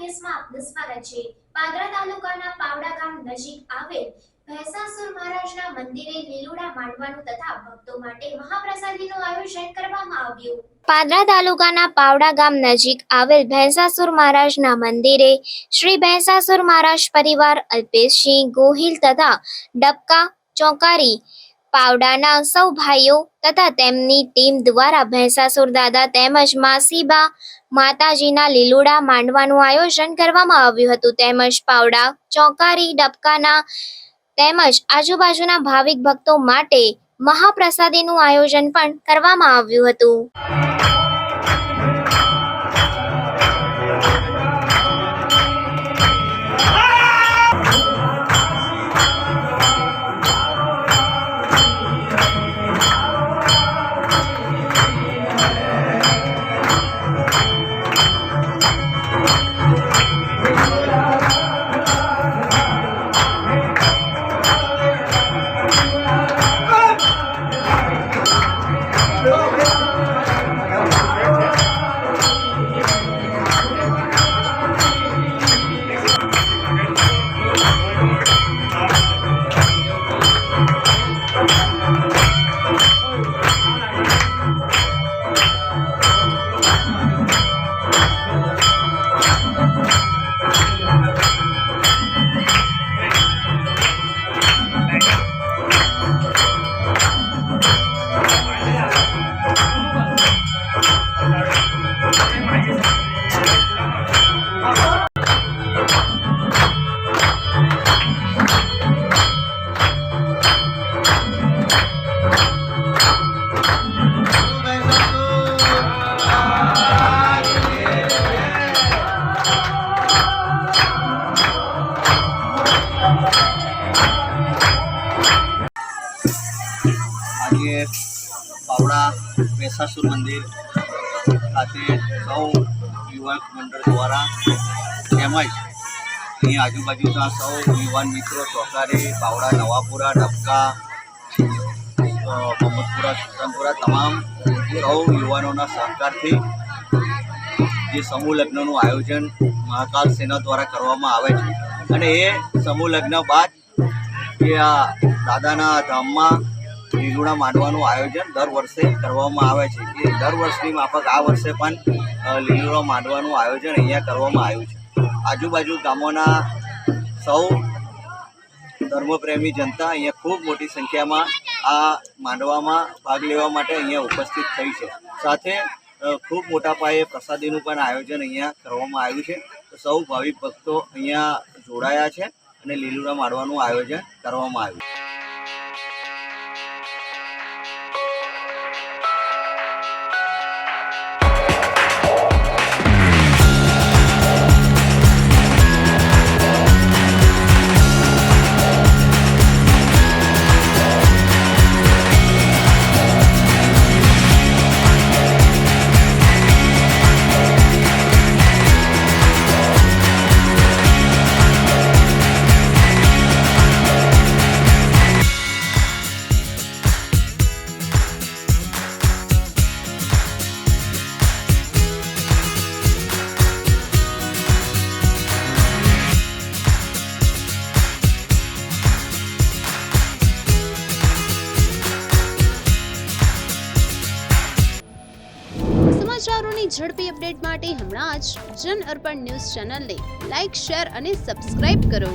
ન્યૂઝમાં આપનું સ્વાગત છે। પાદરા તાલુકાના પાવડા ગામ નજીક આવેલ ભેંસાસુર મહારાજના મંદિરે લીલુડા માંડવાનું તથા ભક્તો માટે મહાપ્રસાદીનું આયોજન કરવામાં આવ્યું। પાદરા તાલુકાના પાવડા ગામ નજીક આવેલ ભેંસાસુર મહારાજના મંદિરે શ્રી ભેંસાસુર મહારાજ પરિવાર અલ્પેશસિંહ ગોહિલ તથા ડબકા ચોકારી પાવડાના સૌ ભાઈઓ તથા તેમની ટીમ દ્વારા ભેંસાસુર દાદા તેમજ માસીબા માતાજીના લીલુડા માંડવાનું આયોજન કરવામાં આવ્યું હતું। તેમજ પાવડા ચોકારી ડબકાના તેમજ આજુબાજુના ભાવિક ભક્તો માટે મહાપ્રસાદીનું આયોજન પણ કરવામાં આવ્યું હતું। આજે પાવડા ભેંસાસુર મંદિર ખાતે સૌ યુવક મંડળ દ્વારા તેમજ અહીં આજુબાજુના સૌ યુવાન મિત્રો ચોકારી પાવડા નવાપુરા ડબકા મોહમ્મદપુરા સુલતાનપુરા તમામ સૌ યુવાનોના સહકારથી જે સમૂહ લગ્નનું આયોજન મહાકાલ સેના દ્વારા કરવામાં આવે છે અને એ સમૂહ લગ્ન બાદ જે આ દાદાના ધામમાં લીલુડા માંડવાનું આયોજન દર વર્ષે કરવામાં આવે છે। એ દર વર્ષની માફક આ વર્ષે પણ લીલુડા માંડવાનું આયોજન અહીંયા કરવામાં આવ્યું છે। આજુબાજુ ગામોના સૌ ધર્મપ્રેમી જનતા અહીંયા ખૂબ મોટી સંખ્યામાં આ માંડવામાં ભાગ લેવા માટે અહીંયા ઉપસ્થિત થઈ છે। સાથે ખૂબ મોટા પાયે પ્રસાદીનું પણ આયોજન અહીંયા કરવામાં આવ્યું છે। તો સૌ ભાવિક ભક્તો અહીંયા જોડાયા છે અને લીલુડા માંડવાનું આયોજન કરવામાં આવ્યું છે। સમાચારોની ઝડપી અપડેટ માટે હમણાં જ જન અર્પણ ન્યૂઝ ચેનલને લાઇક, શેર અને સબસ્ક્રાઇબ કરો।